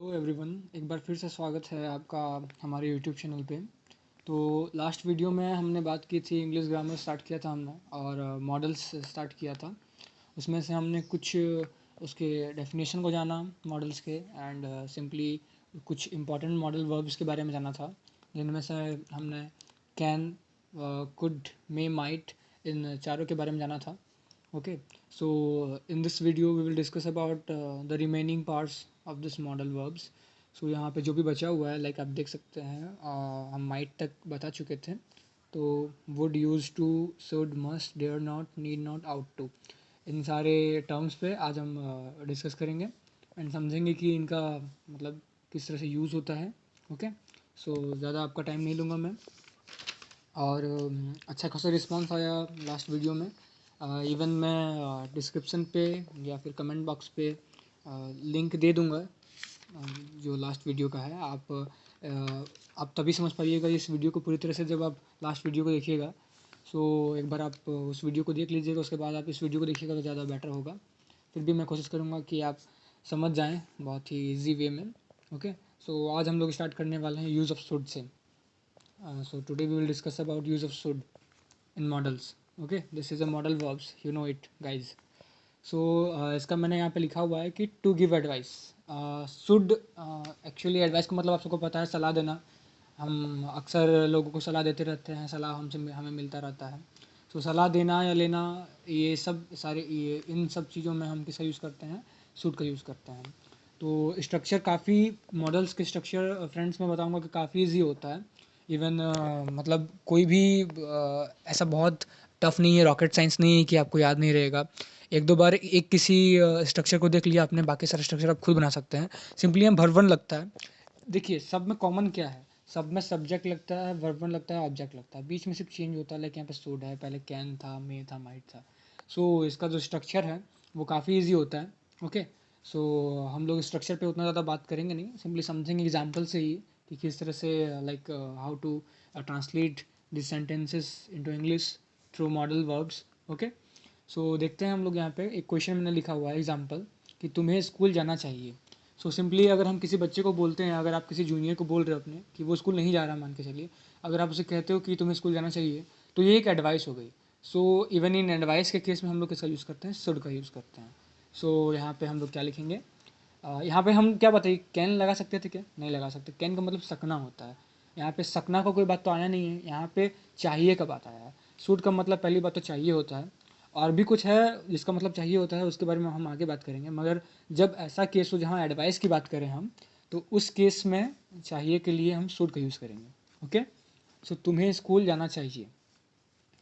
Hello everyone, एक बार फिर से स्वागत है आपका हमारे यूट्यूब चैनल पे। तो लास्ट वीडियो में हमने बात की थी, इंग्लिश ग्रामर स्टार्ट किया था हमने और मॉडल्स स्टार्ट किया था। उसमें से हमने कुछ उसके डेफिनेशन को जाना मॉडल्स के, एंड सिंपली कुछ इंपॉर्टेंट मॉडल वर्ब्स के बारे में जाना था, जिनमें से हमने कैन, कुड, मे, माइट, इन चारों के बारे में जाना था। Okay, so in this video we will discuss about the remaining parts of this model verbs. So यहाँ पे जो भी बचा हुआ है, लाइक आप देख सकते हैं, हम might तक बता चुके थे। तो would, used to, should, must, dare not, need not, ought to, इन सारे टर्म्स पे आज हम डिस्कस करेंगे एंड समझेंगे कि इनका मतलब किस तरह से यूज़ होता है। ओके, सो ज़्यादा आपका टाइम नहीं लूँगा मैं। और अच्छा खासा रिस्पांस आया लास्ट वीडियो में। इवन मैं डिस्क्रिप्शन पे या फिर कमेंट बॉक्स पे लिंक दे दूँगा जो लास्ट वीडियो का है। आप तभी समझ पाइएगा इस वीडियो को पूरी तरह से जब आप लास्ट वीडियो को देखिएगा। सो एक बार आप उस वीडियो को देख लीजिएगा, उसके बाद आप इस वीडियो को देखिएगा तो ज़्यादा बेटर होगा। फिर भी मैं कोशिश करूँगा कि आप समझ जाएँ बहुत ही ईजी वे में। ओके, सो आज हम लोग स्टार्ट करने वाले हैं use of should say. So today we will discuss about use of should in models. Okay, this is a model verbs, you know it guys. So इसका मैंने यहाँ पे लिखा हुआ है कि to give advice. Should actually advice का मतलब आप सबको पता है, सलाह देना। हम अक्सर लोगों को सलाह देते रहते हैं, सलाह हमसे हमें मिलता रहता है। सो सलाह देना या लेना, ये सब सारे ये इन सब चीज़ों में हम किसका यूज़ करते हैं, शुड का यूज़ करते हैं। तो स्ट्रक्चर काफ़ी, मॉडल्स के स्ट्रक्चर फ्रेंड्स मैं बताऊंगा कि काफ़ी इजी होता है। इवन मतलब कोई भी ऐसा बहुत टफ नहीं है, रॉकेट साइंस नहीं है कि आपको याद नहीं रहेगा। एक दो बार एक किसी स्ट्रक्चर को देख लिया आपने, बाकी सारे स्ट्रक्चर आप खुद बना सकते हैं। सिंपली हम वर्ब वन लगता है। देखिए सब में कॉमन क्या है, सब में सब्जेक्ट लगता है, वर्ब वन लगता है, ऑब्जेक्ट लगता है, बीच में सिर्फ चेंज होता है। लाइक यहाँ पे शुड है, पहले कैन था, मे था, माइट था। सो इसका जो स्ट्रक्चर है वो काफ़ी ईजी होता है। ओके, सो हम लोग स्ट्रक्चर पे उतना ज़्यादा बात करेंगे नहीं, सिंपली समझेंगे एग्जाम्पल से ही कि किस तरह से like how to translate this sentences into English through modal verbs. Okay, so देखते हैं हम लोग। यहाँ पे एक क्वेश्चन मैंने लिखा हुआ है एग्जाम्पल कि तुम्हें स्कूल जाना चाहिए। सो सिंपली अगर हम किसी बच्चे को बोलते हैं, अगर आप किसी जूनियर को बोल रहे हो अपने कि वो स्कूल नहीं जा रहा, मान के चलिए, अगर आप उसे कहते हो कि तुम्हें स्कूल जाना चाहिए, तो ये एक एडवाइस हो गई। सो इवन इन एडवाइस के केस में हम लोग किसका यूज़ करते हैं, शुड का यूज़ करते हैं। सो यहाँ पे हम लोग क्या लिखेंगे, यहाँ पे हम क्या बताइए, कैन लगा सकते थे क्या, नहीं लगा सकते। कैन का मतलब सकना होता है। यहाँ पे सकना का कोई बात तो आया नहीं है, यहाँ पे चाहिए का बात आया है। सूट का मतलब पहली बात तो चाहिए होता है, और भी कुछ है जिसका मतलब चाहिए होता है, उसके बारे में हम आगे बात करेंगे। मगर जब ऐसा केस हो जहाँ एडवाइस की बात करें हम, तो उस केस में चाहिए के लिए हम शुड का यूज़ करेंगे। ओके, सो तुम्हें स्कूल जाना चाहिए,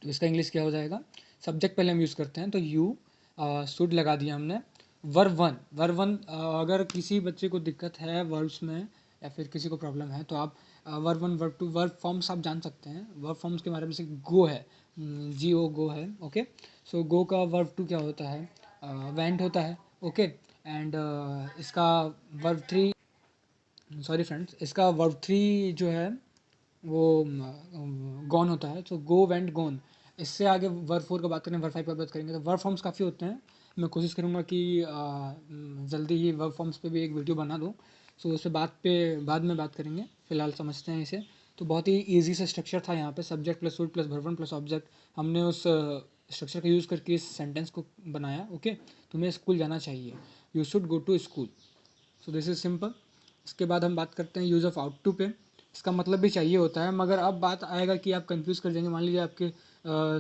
तो इसका इंग्लिश क्या हो जाएगा। सब्जेक्ट पहले हम यूज़ करते हैं, तो यू शुड लगा दिया हमने। वर्ब वन अगर किसी बच्चे को दिक्कत है वर्ब्स में या फिर किसी को प्रॉब्लम है, तो आप verb one verb two verb forms आप जान सकते हैं। वर्ब फॉर्म्स के बारे में से गो है, जी ओ गो है। ओके, सो गो का वर्ब टू क्या होता है, वेंट होता है। ओके, एंड इसका वर्ब थ्री, सॉरी फ्रेंड्स, इसका वर्ब थ्री जो है वो गॉन होता है। तो गो वेंट गॉन। इससे आगे वर्ब फोर का बात करें, वर्ब फाइव का बात करेंगे, तो वर्ब फॉर्म्स काफ़ी होते हैं। मैं कोशिश करूँगा कि जल्दी ही वर्ब फॉर्म्स पे भी एक वीडियो बना दूँ। सो उस पे बाद में बात करेंगे, फिलहाल समझते हैं इसे। तो बहुत ही ईजी सा स्ट्रक्चर था यहाँ पे, subject plus should plus verb one plus object. हमने उस स्ट्रक्चर का यूज़ करके इस सेंटेंस को बनाया। ओके, तुम्हें स्कूल जाना चाहिए, you should go to school. So this is simple. इसके बाद हम बात करते हैं यूज़ ऑफ आउट टू पे। इसका मतलब भी चाहिए होता है, मगर अब बात आएगा कि आप कंफ्यूज कर जाएंगे। मान लीजिए आपके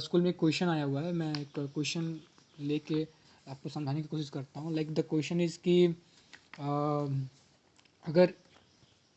स्कूल में एक क्वेश्चन आया हुआ है, मैं एक क्वेश्चन लेके आपको समझाने की कोशिश करता हूँ। लाइक द क्वेश्चन इज़ कि अगर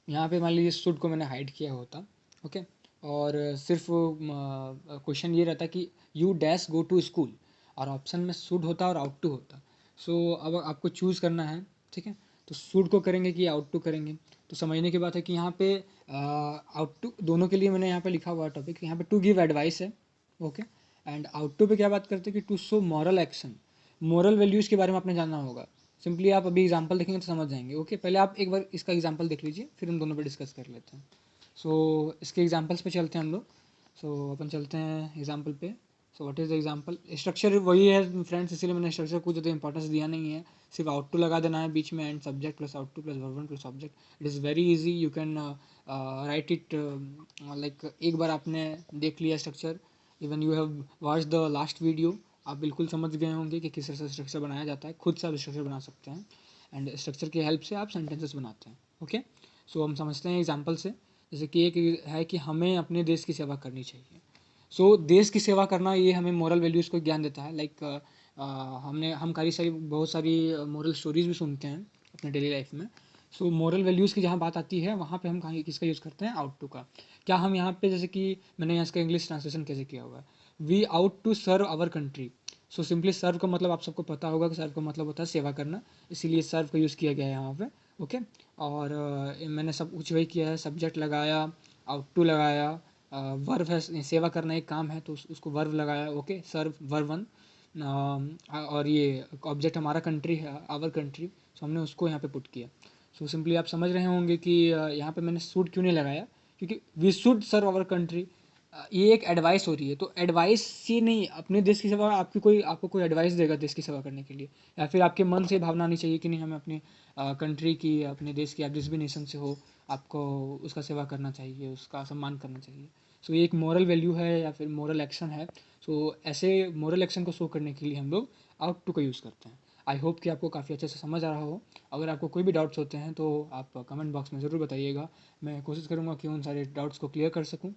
यहाँ पे मान लीजिए शुड को मैंने हाइड किया होता। ओके, और सिर्फ क्वेश्चन ये रहता कि you dash go to school, और ऑप्शन में शुड होता और आउट टू होता। सो अब आपको चूज़ करना है, ठीक है। तो शुड को करेंगे कि आउट टू करेंगे। तो समझने की बात है कि यहाँ पे आउट टू दोनों के लिए मैंने यहाँ पे लिखा हुआ है टॉपिक, यहाँ पे टू गिव एडवाइस है। ओके, एंड आउट टू पे क्या बात करते हैं कि to show moral action, moral values के बारे में आपने जानना होगा। सिंपली आप अभी एग्जांपल देखेंगे तो समझ जाएंगे। ओके, पहले आप एक बार इसका एग्जांपल देख लीजिए, फिर हम दोनों पे डिस्कस कर लेते हैं। सो इसके एग्जांपल्स पे चलते हैं हम लोग। सो अपन चलते हैं एग्जांपल पे। So what is the example? Structure वही है फ्रेंड्स, इसीलिए मैंने स्ट्रक्चर को ज़्यादा इंपॉर्टेंस दिया नहीं है, सिर्फ आउट टू लगा देना है बीच में and subject plus out to plus verb one plus object. It is very easy, you can write it like एक बार आपने देख लिया structure, even you have watch the last video, आप बिल्कुल समझ गए होंगे कि किस तरह से स्ट्रक्चर बनाया जाता है, खुद से आप स्ट्रक्चर बना सकते हैं एंड स्ट्रक्चर की हेल्प से आप सेंटेंसेस बनाते हैं। ओके, सो हम समझते हैं एग्जाम्पल से। जैसे कि एक है कि हमें अपने देश की सेवा करनी चाहिए। सो देश की सेवा करना ये हमें मोरल वैल्यूज़ को ज्ञान देता है। लाइक हम काफ़ी सारी बहुत सारी मोरल स्टोरीज भी सुनते हैं अपने डेली लाइफ में। सो मोरल वैल्यूज़ की जहाँ बात आती है वहाँ पे हम कहाँ किसका यूज़ करते हैं? आउट टू का। क्या हम यहाँ पे जैसे कि मैंने यहाँ इसका इंग्लिश ट्रांसलेशन कैसे किया हुआ है, we ought to serve our country. So simply serve का मतलब आप सबको पता होगा कि सर्व का मतलब होता है सेवा करना, इसीलिए सर्व का यूज़ किया गया है यहाँ पे। ओके, और मैंने सब कुछ वही किया है, सब्जेक्ट लगाया, आउट टू लगाया, वर्ब है, सेवा करना एक काम है तो उसको वर्ब लगाया। ओके, सर्व वर्ब वन, और ये ऑब्जेक्ट हमारा कंट्री है, आवर कंट्री, सो हमने उसको यहाँ पे पुट किया। सो सिंपली आप समझ रहे होंगे कि यहाँ पे मैंने शुड क्यों नहीं लगाया, क्योंकि we should serve our country, ये एक एडवाइस हो रही है। तो एडवाइस से नहीं, अपने देश की सेवा, आपको कोई एडवाइस देगा देश की सेवा करने के लिए, या फिर आपके मन से भावना आनी चाहिए कि नहीं हमें अपनी कंट्री की, अपने देश की, आप जिस भी नेशन से हो, आपको उसका सेवा करना चाहिए, उसका सम्मान करना चाहिए। सो ये एक मॉरल वैल्यू है या फिर मॉरल एक्शन है। सो ऐसे मॉरल एक्शन को शो करने के लिए हम लोग आउट टू का यूज़ करते हैं। आई होप कि आपको काफ़ी अच्छे से समझ आ रहा हो। अगर आपको कोई भी डाउट्स होते हैं तो आप कमेंट बॉक्स में ज़रूर बताइएगा, मैं कोशिश करूँगा कि उन सारे डाउट्स को क्लियर कर सकूँ।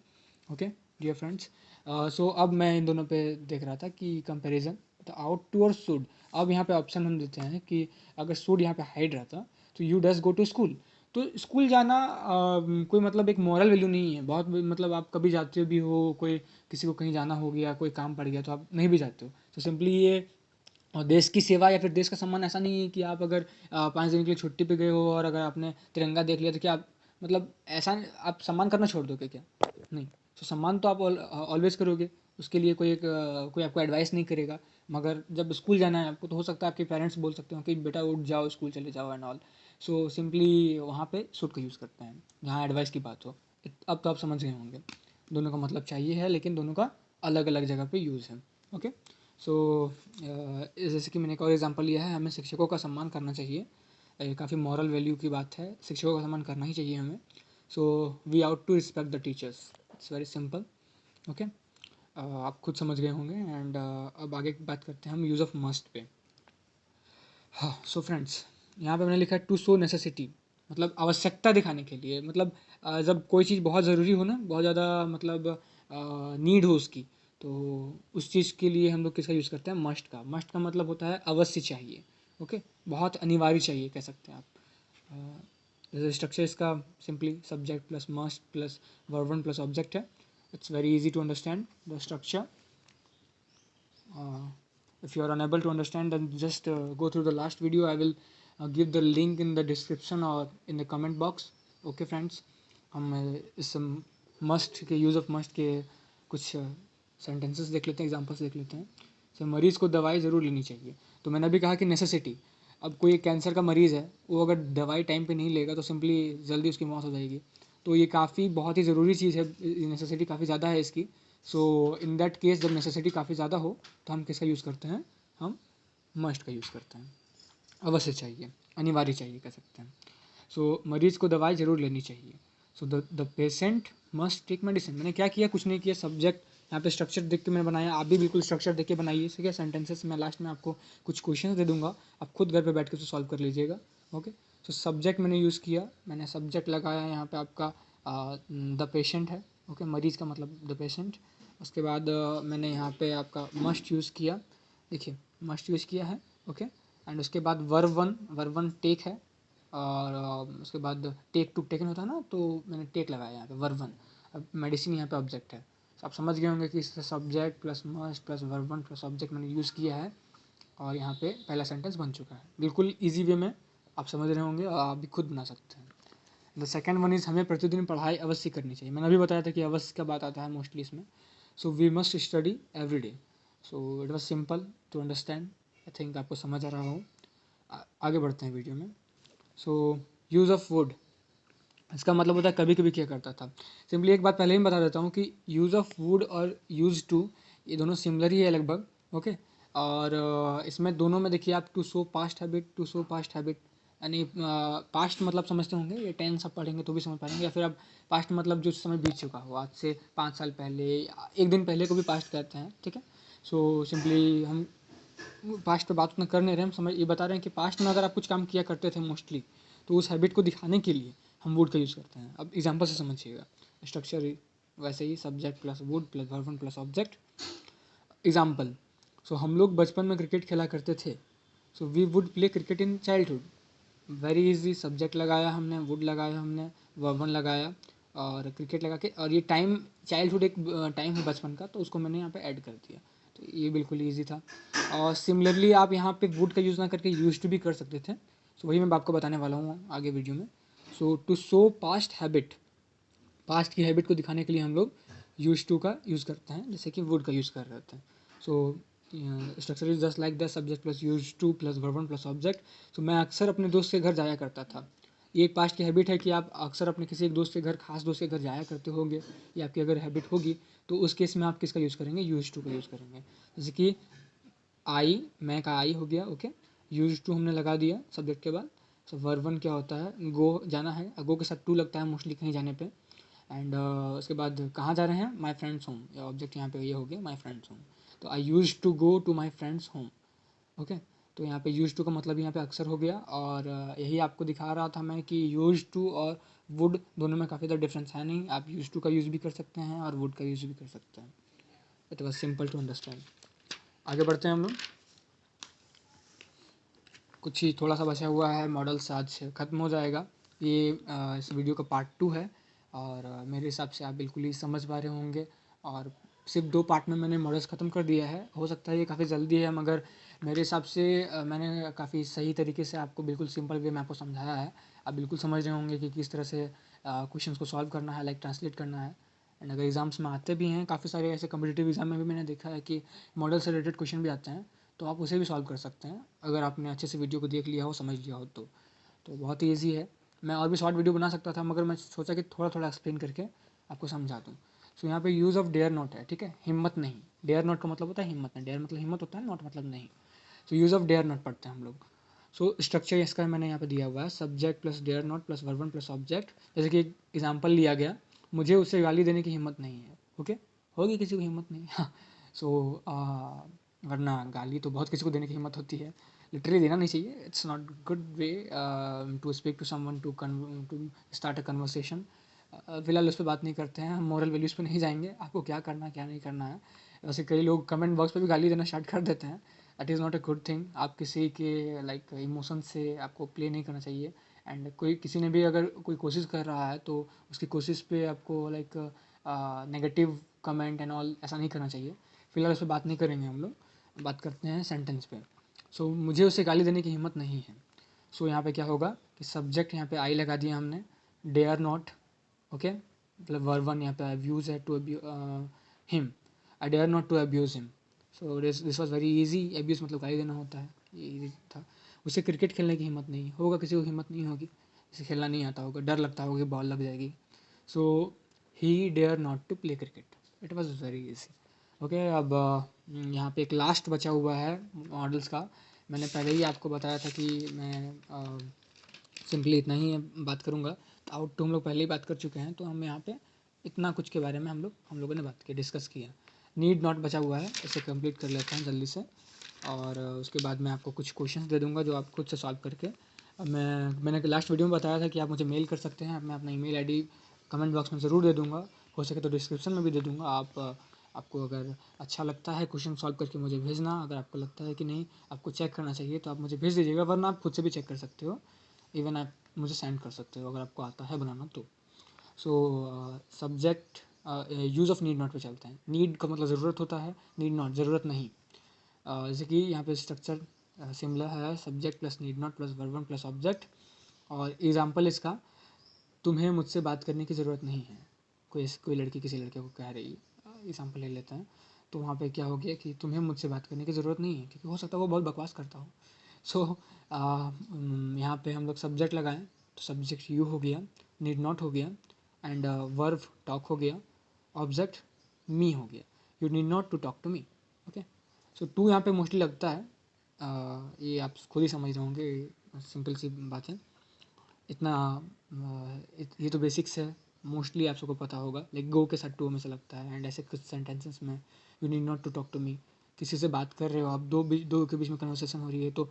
ओके डियर फ्रेंड्स, सो अब मैं इन दोनों पे देख रहा था कि कंपैरिजन, तो आउट टू और शुड। अब यहाँ पे ऑप्शन हम देते हैं कि अगर शुड यहाँ पे हाइड रहता तो you does go to school. तो स्कूल जाना कोई मतलब एक मॉरल वैल्यू नहीं है, बहुत मतलब आप कभी जाते भी हो, कोई किसी को कहीं जाना हो गया, कोई काम पड़ गया तो आप नहीं भी जाते हो। तो सिंपली ये और देश की सेवा या फिर देश का सम्मान ऐसा नहीं है कि आप अगर 5 दिन के लिए छुट्टी पे गए हो और अगर आपने तिरंगा देख लिया तो क्या आप मतलब ऐसा आप सम्मान करना छोड़ दोगे क्या? नहीं। तो सम्मान तो आप ऑलवेज करोगे, उसके लिए कोई आपको एडवाइस नहीं करेगा। मगर जब स्कूल जाना है आपको तो हो सकता है आपके पेरेंट्स बोल सकते हो कि बेटा उठ जाओ, स्कूल चले जाओ एंड ऑल। सो सिंपली वहाँ पे शुड का यूज़ करते हैं जहाँ एडवाइस की बात हो। अब तो आप समझ गए होंगे, दोनों का मतलब चाहिए है लेकिन दोनों का अलग अलग जगह पे यूज़ है। ओके, सो जैसे कि मैंने एक और एग्जांपल लिया है, हमें शिक्षकों का सम्मान करना चाहिए। काफ़ी मॉरल वैल्यू की बात है, शिक्षकों का सम्मान करना ही चाहिए हमें। So we ought to respect the teachers, it's very simple. Okay, आप खुद समझ गए होंगे एंड अब आगे की बात करते हैं हम यूज़ ऑफ मस्ट पे। हाँ, सो फ्रेंड्स, यहाँ पे मैंने लिखा है टू शो नेसेसिटी, मतलब आवश्यकता दिखाने के लिए, मतलब जब कोई चीज़ बहुत ज़रूरी हो ना, बहुत ज़्यादा मतलब नीड हो उसकी, तो उस चीज़ के लिए हम लोग किसका यूज़ करते हैं? मस्ट का। मस्ट का मतलब होता है अवश्य चाहिए। ओके, बहुत अनिवार्य चाहिए कह सकते हैं आप। जैसे स्ट्रक्चर इसका simply subject plus must plus verb one plus object है। It's very easy to understand the structure. If you are unable to understand, then just go through the last video. I will give the link in the description or in the comment box. Okay friends, हम इस must के use of must के कुछ sentences देख लेते हैं, examples देख लेते हैं। सो मरीज़ को दवाई ज़रूर लेनी चाहिए, तो मैंने अभी कहा कि नेसेसिटी। अब कोई कैंसर का मरीज़ है, वो अगर दवाई टाइम पे नहीं लेगा तो सिंपली जल्दी उसकी मौत हो जाएगी। तो ये काफ़ी बहुत ही ज़रूरी चीज़ है, नेसेसिटी काफ़ी ज़्यादा है इसकी। सो इन दैट केस जब नेसेसिटी काफ़ी ज़्यादा हो तो हम किसका यूज़ करते हैं? हम मस्ट का यूज़ करते हैं, अवश्य चाहिए, अनिवार्य चाहिए कह सकते हैं। सो मरीज़ को दवाई ज़रूर लेनी चाहिए। So the patient must take medicine. मैंने क्या किया? कुछ नहीं किया, सब्जेक्ट यहाँ पे स्ट्रक्चर देख के मैंने बनाया, आप भी बिल्कुल स्ट्रक्चर देख के बनाइए। ठीक है, सेंटेंसेस मैं लास्ट में आपको कुछ क्वेश्चन दे दूंगा, आप खुद घर पे बैठ के उसे सॉल्व कर लीजिएगा। ओके, सो सब्जेक्ट मैंने यूज़ किया, मैंने सब्जेक्ट लगाया यहाँ पे आपका द पेशेंट है। ओके, मरीज़ का मतलब द पेशेंट। उसके बाद मैंने यहाँ पे आपका मस्ट यूज़ किया, देखिए मस्ट यूज़ किया है। ओके, एंड उसके बाद वर्ब वन टेक है, और उसके बाद टेक टू टेकन होता है ना, तो मैंने टेक लगाया यहाँ पे वर्ब वन। अब मेडिसिन यहाँ पे ऑब्जेक्ट है, तो आप समझ गए होंगे कि इससे subject plus must plus verb one plus object मैंने यूज़ किया है, और यहाँ पे पहला सेंटेंस बन चुका है बिल्कुल ईजी वे में। आप समझ रहे होंगे और आप भी खुद बना सकते हैं। द सेकेंड वन इज़ हमें प्रतिदिन पढ़ाई अवश्य करनी चाहिए। मैंने अभी बताया था कि अवश्य का बात आता है मोस्टली इसमें। So we must study every day. So it was simple to understand, I think आपको समझ आ रहा हो। आगे बढ़ते हैं वीडियो में। सो यूज़ ऑफ वुड, इसका मतलब होता है कभी कभी क्या करता था। सिंपली एक बात पहले ही बता देता हूँ कि यूज़ ऑफ वुड और यूज़ टू, ये दोनों सिमिलर ही है लगभग। ओके, और इसमें दोनों में देखिए आप to show past habit, to show past habit, यानी पास्ट मतलब समझते होंगे, ये टेंस आप पढ़ेंगे तो भी समझ पाएंगे, या फिर आप पास्ट मतलब जो समय बीत चुका हो, आज से 5 साल पहले, एक दिन पहले को भी पास्ट कहते हैं, ठीक है। सो सिंपली हम पास्ट पे बात उतना कर नहीं रहे, हम समझ ये बता रहे हैं कि पास्ट में अगर आप कुछ काम किया करते थे मोस्टली, तो उस हैबिट को दिखाने के लिए हम वुड का यूज़ करते हैं। अब एग्जांपल से समझिएगा, स्ट्रक्चर वैसे ही, subject plus would plus verb plus object. Example, so हम लोग बचपन में क्रिकेट खेला करते थे, so we would play cricket in childhood. Very easy, subject लगाया हमने, वुड लगाया हमने, वर्बन लगाया और क्रिकेट लगा के, और ये टाइम चाइल्डहुड एक टाइम है बचपन का, तो उसको मैंने यहाँ पे ऐड कर दिया, तो ये बिल्कुल ईजी था। और सिमिलरली आप यहाँ पे वुड का यूज़ ना करके यूज टू भी कर सकते थे, सो वही मैं आपको बताने वाला हूँ आगे वीडियो में। So to show past habit, past की हैबिट को दिखाने के लिए हम लोग यूज टू का यूज़ करते हैं, जैसे कि वुड का यूज़ कर रहे थे। So structure is just like the subject plus use to plus verb plus object. So मैं अक्सर अपने दोस्त के घर जाया करता था। ये एक पास्ट की हैबिट है कि आप अक्सर अपने किसी एक दोस्त के घर, खास दोस्त के घर जाया करते होंगे, ये आपकी अगर हैबिट होगी, तो उस केस में आप किसका यूज़ करेंगे, यूज टू का यूज़ करेंगे। जैसे कि आई, मैं का आई हो गया, ओके, यूज टू हमने लगा दिया सब्जेक्ट के बाद। सो वर्बन क्या होता है, गो जाना है, गो के साथ टू लगता है मोस्टली कहीं जाने पे। एंड उसके बाद कहाँ जा रहे हैं, माई फ्रेंड्स होम, या ऑब्जेक्ट यहाँ पे ये हो गया माई फ्रेंड्स होम, तो I use to go to my friends home. Okay, तो यहाँ पे यूज टू का मतलब यहाँ पे अक्सर हो गया, और यही आपको दिखा रहा था मैं कि यूज टू और वुड दोनों में काफ़ी ज़्यादा डिफरेंस है नहीं, आप यूज टू का यूज़ भी कर सकते हैं और वुड का यूज़ भी कर सकते हैं। It was simple to understand. आगे बढ़ते हैं हम लोग। कुछ ही थोड़ा सा बचा हुआ है, मॉडल्स आज ख़त्म हो जाएगा। ये इस वीडियो का पार्ट 2 है, और मेरे हिसाब से आप बिल्कुल ही समझ पा रहे होंगे, और सिर्फ 2 पार्ट में मैंने मॉडल्स ख़त्म कर दिया है। हो सकता है ये काफ़ी जल्दी है, मगर मेरे हिसाब से मैंने काफ़ी सही तरीके से आपको बिल्कुल सिंपल वे में आपको समझाया है। आप बिल्कुल समझ रहे होंगे कि किस तरह से क्वेश्चंस को सॉल्व करना है, लाइक ट्रांसलेट करना है। एंड अगर एग्ज़ाम्स में आते भी हैं, काफ़ी सारे ऐसे कॉम्पिटिटिव एग्ज़ाम में भी मैंने देखा है कि मॉडल से रिलेटेड क्वेश्चन भी आते हैं, तो आप उसे भी सॉल्व कर सकते हैं अगर आपने अच्छे से वीडियो को देख लिया हो, समझ लिया हो तो बहुत ही ईजी है। मैं और भी शॉर्ट वीडियो बना सकता था, मगर मैं सोचा कि थोड़ा थोड़ा एक्सप्लेन करके आपको समझा दूँ। सो यहाँ पे यूज़ ऑफ डेयर नॉट है, ठीक है, हिम्मत नहीं। डेयर नॉट का मतलब होता है हिम्मत नहीं, डेयर मतलब हिम्मत होता है, नॉट मतलब नहीं। So use of dare not पढ़ते हैं हम लोग। सो स्ट्रक्चर इसका मैंने यहाँ पे दिया हुआ है, subject plus dare not plus verb plus object. जैसे कि एग्जाम्पल लिया गया, मुझे उसे गाली देने की हिम्मत नहीं है। ओके, होगी किसी को हिम्मत नहीं, हाँ। सो वरना गाली तो बहुत किसी को देने की हिम्मत होती है, लिटरली देना नहीं चाहिए। It's not good way to speak to someone, to start a conversation. फिलहाल उस पर बात नहीं करते हैं, हम मॉरल वैल्यूज़ पे नहीं जाएंगे, आपको क्या करना क्या नहीं करना है। वैसे कई लोग कमेंट बॉक्स पे भी गाली देना स्टार्ट कर देते हैं, that is not a good thing. आप किसी के लाइक इमोशन से आपको प्ले नहीं करना चाहिए। एंड कोई किसी ने भी अगर कोई कोशिश कर रहा है, तो उसकी कोशिश पे आपको like negative comment and all ऐसा नहीं करना चाहिए। फिलहाल उस पर बात नहीं करेंगे हम लोग, बात करते हैं सेंटेंस पे। सो मुझे उसे गाली देने की हिम्मत नहीं है। सो यहाँ पे क्या होगा कि सब्जेक्ट यहाँ पे आई लगा दिया हमने, डेयर नॉट, ओके, मतलब वर्ब वन यहाँ पे अब्यूज़ है, to him, I dare not to abuse him. So this was very easy, abuse मतलब गाली देना होता है, ये ईजी था। उसे क्रिकेट खेलने की हिम्मत नहीं होगा, किसी को हिम्मत नहीं होगी, इसे खेलना नहीं आता होगा, डर लगता होगा कि बॉल लग जाएगी। So he dare not to play cricket, it was very easy. Okay, अब यहाँ पे एक लास्ट बचा हुआ है मॉडल्स का। मैंने पहले ही आपको बताया था कि मैं सिंपली इतना ही बात करूँगा, तो आउट टू हम लोग पहले ही बात कर चुके हैं, तो हम यहाँ पे इतना कुछ के बारे में हम लोगों ने बात की, डिस्कस किया। नीड नॉट बचा हुआ है, इसे कंप्लीट कर लेते हैं जल्दी से, और उसके बाद मैं आपको कुछ क्वेश्चंस दे दूँगा जो आप खुद से सॉल्व करके, अब मैंने लास्ट वीडियो में बताया था कि आप मुझे मेल कर सकते हैं, मैं अपना ईमेल आईडी कमेंट बॉक्स में ज़रूर दे दूँगा, हो सके तो डिस्क्रिप्शन में भी दे दूँगा। आपको अगर अच्छा लगता है क्वेश्चन सॉल्व करके मुझे भेजना, अगर आपको लगता है कि नहीं आपको चेक करना चाहिए तो आप मुझे भेज दीजिएगा, वरना आप खुद से भी चेक कर सकते हो, इवन आप मुझे सेंड कर सकते हो अगर आपको आता है बनाना तो। So subject use of need not पे चलते हैं। नीड का मतलब ज़रूरत होता है, नीड नॉट ज़रूरत नहीं। जैसे कि यहाँ पे स्ट्रक्चर सिमिलर है, subject plus need not plus verb one plus object. और एग्जाम्पल इसका, तुम्हें मुझसे बात करने की ज़रूरत नहीं है। कोई लड़की किसी लड़के को कह रही, एग्जाम्पल ले लेते हैं, तो वहाँ पे क्या हो गया कि तुम्हें मुझसे बात करने की ज़रूरत नहीं है, क्योंकि हो सकता है वो बहुत बकवास करता हो। सो यहाँ पे हम लोग सब्जेक्ट लगाएं, तो सब्जेक्ट यू हो गया, नीड नॉट हो गया, एंड वर्ब टॉक हो गया, ऑब्जेक्ट मी हो गया। You need not to talk to me. Okay, so to यहाँ पे मोस्टली लगता है, ये आप खुद ही समझ रहे होंगे, सिंपल सी बात है। इतना ये तो बेसिक्स है, मोस्टली आप सबको पता होगा। लाइक गो के साथ टू हमेशा लगता है, एंड ऐसे कुछ सेंटेंसेस में you need not to talk to me, किसी से बात कर रहे हो आप, दो के बीच में कन्वर्सेशन हो रही है, तो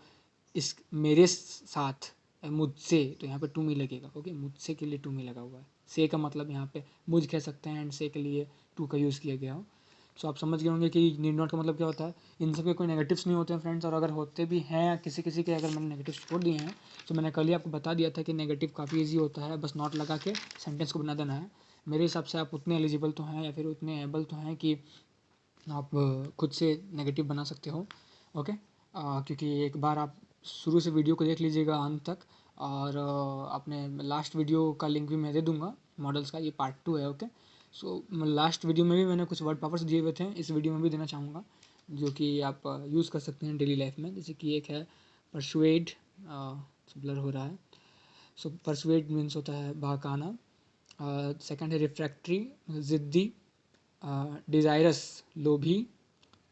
इस मेरे साथ मुझसे, तो यहाँ पे टू मी लगेगा। ओके, मुझसे के लिए टू मी लगा हुआ है। से का मतलब यहाँ पे मुझ कह सकते हैं, एंड से के लिए टू का यूज़ किया गया हो। सो आप समझ गए होंगे कि नीड नॉट का मतलब क्या होता है। इन सब के कोई नेगेटिव्स नहीं होते हैं फ्रेंड्स, और अगर होते भी हैं किसी किसी के, अगर मैंने नेगेटिव छोड़ दिए हैं, तो मैंने कल ही आपको बता दिया था कि नेगेटिव काफ़ी ईजी होता है, बस नॉट लगा के सेंटेंस को बना देना है। मेरे हिसाब से आप उतने एलिजिबल तो हैं, या फिर उतने एबल तो हैं कि आप खुद से नेगेटिव बना सकते हो। ओके, क्योंकि एक बार आप शुरू से वीडियो को देख लीजिएगा अंत तक, और अपने लास्ट वीडियो का लिंक भी मैं दे दूंगा मॉडल्स का, ये पार्ट 2 है। ओके, सो लास्ट वीडियो में भी मैंने कुछ वर्ड पावर्स दिए हुए थे, इस वीडियो में भी देना चाहूँगा, जो कि आप यूज़ कर सकते हैं डेली लाइफ में। जैसे कि एक है परसुएड, ब्लर हो रहा है। सो परसुएड मीन्स होता है बहकाना। सेकंड है रिफ्रैक्टरी, ज़िद्दी। डिज़ायरस, लोभी।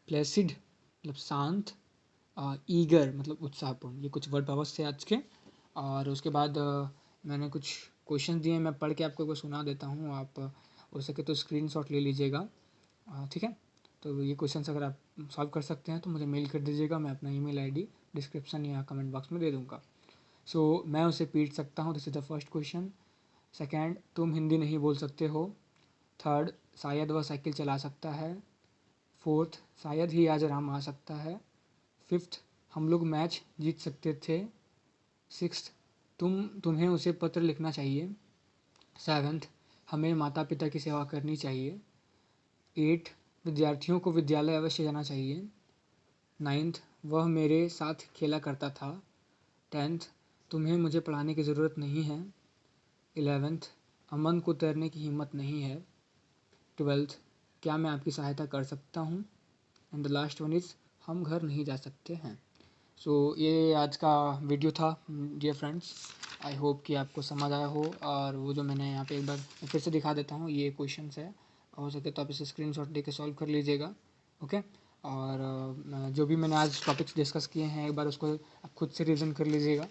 प्लेसिड मतलब शांत। ईगर मतलब उत्साहपूर्ण। ये कुछ वर्ड पावर्स थे आज के। और उसके बाद मैंने कुछ क्वेश्चन दिए, मैं पढ़ के आपको सुना देता हूँ, आप हो सके तो स्क्रीनशॉट ले लीजिएगा। ठीक है, तो ये क्वेश्चंस अगर आप सॉल्व कर सकते हैं तो मुझे मेल कर दीजिएगा, मैं अपना ईमेल आईडी डिस्क्रिप्शन या कमेंट बॉक्स में दे दूँगा। सो मैं उसे पीट सकता हूँ, this is the first question. Second, तुम हिंदी नहीं बोल सकते हो। थर्ड, शायद वह साइकिल चला सकता है। फोर्थ, शायद ही आज राम आ सकता है। फिफ्थ, हम लोग मैच जीत सकते थे। सिक्स्थ, तुम्हें उसे पत्र लिखना चाहिए। सेवन्थ, हमें माता पिता की सेवा करनी चाहिए। एट, विद्यार्थियों को विद्यालय अवश्य जाना चाहिए। नाइन्थ, वह मेरे साथ खेला करता था। टेंथ, तुम्हें मुझे पढ़ाने की ज़रूरत नहीं है। 11th, अमन को तैरने की हिम्मत नहीं है। 12th, क्या मैं आपकी सहायता कर सकता हूँ। And the last one is, हम घर नहीं जा सकते हैं। सो ये आज का वीडियो था डियर फ्रेंड्स। आई होप कि आपको समझ आया हो, और वो जो मैंने यहाँ पे एक बार फिर से दिखा देता हूँ, ये क्वेश्चंस है, हो सके तो आप इसे स्क्रीनशॉट लेके सॉल्व कर लीजिएगा। ओके, और जो भी मैंने आज टॉपिक्स डिस्कस किए हैं, एक बार उसको आप खुद से रिविज़न कर लीजिएगा।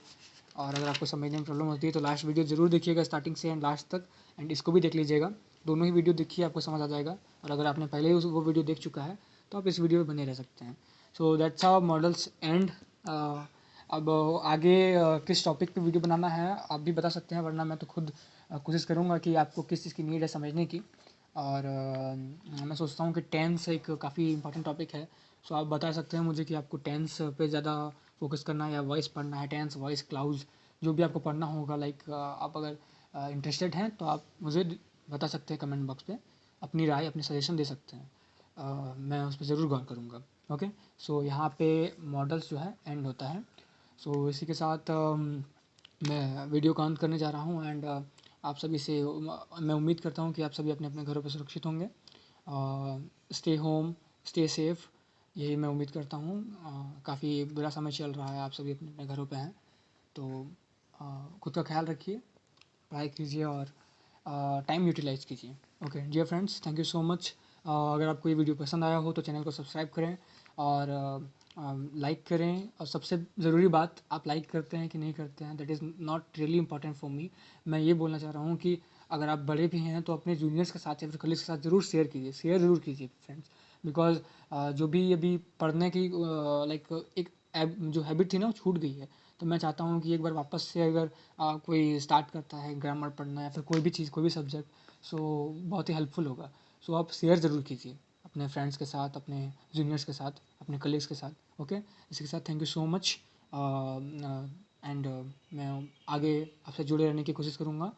और अगर आपको समझने में प्रॉब्लम होती है तो लास्ट वीडियो ज़रूर देखिएगा स्टार्टिंग से एंड लास्ट तक, एंड इसको भी देख लीजिएगा। दोनों ही वीडियो देखिए, आपको समझ आ जाएगा। और अगर आपने पहले ही वो वीडियो देख चुका है तो आप इस वीडियो में बने रह सकते हैं। So that's how models and. अब आगे किस टॉपिक पे वीडियो बनाना है आप भी बता सकते हैं, वरना मैं तो खुद कोशिश करूँगा कि आपको किस चीज़ की नीड है समझने की। और मैं सोचता हूँ कि टेंस एक काफ़ी इंपॉर्टेंट टॉपिक है। सो आप बता सकते हैं मुझे कि आपको टेंस पे ज़्यादा फोकस करना है या वॉइस पढ़ना है, टेंस वॉइस क्लाउज जो भी आपको पढ़ना होगा। लाइक आप अगर इंटरेस्टेड हैं तो आप मुझे बता सकते हैं कमेंट बॉक्स पे, अपनी राय अपनी सजेशन दे सकते हैं। मैं उस पर ज़रूर गौर करूँगा। ओके, सो यहाँ पे मॉडल्स जो है एंड होता है। सो इसी के साथ मैं वीडियो का अंत करने जा रहा हूँ, एंड आप सभी से मैं उम्मीद करता हूँ कि आप सभी अपने अपने घरों पर सुरक्षित होंगे। स्टे होम, स्टे सेफ, यही मैं उम्मीद करता हूँ। काफ़ी बुरा समय चल रहा है, आप सभी अपने अपने घरों पे हैं, तो खुद का ख्याल रखिए, पढ़ाई कीजिए और टाइम यूटिलाइज़ कीजिए। Okay dear friends, thank you so much. अगर आपको ये वीडियो पसंद आया हो तो चैनल को सब्सक्राइब करें और लाइक करें। और सबसे ज़रूरी बात, आप लाइक करते हैं कि नहीं करते हैं, that is not really important for me. मैं ये बोलना चाह रहा हूँ कि अगर आप बड़े भी हैं तो अपने जूनियर्स के साथ या फिर कलीग्स के साथ ज़रूर शेयर कीजिए, शेयर ज़रूर कीजिए फ्रेंड्स। बिकॉज जो भी अभी पढ़ने की लाइक एक जो हैबिट थी ना वो छूट गई है। तो मैं चाहता हूँ कि एक बार वापस से अगर कोई स्टार्ट करता है ग्रामर पढ़ना या फिर कोई भी चीज़ कोई भी सब्जेक्ट, सो बहुत ही हेल्पफुल होगा। सो आप शेयर ज़रूर कीजिए अपने फ्रेंड्स के साथ, अपने जूनियर्स के साथ, अपने कलीग्स के साथ। ओके, इसी के साथ thank you so much, and मैं आगे आपसे जुड़े रहने की कोशिश करूँगा।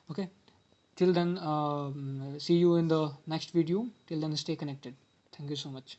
Okay, till then see you in the next video, till then stay connected, thank you so much.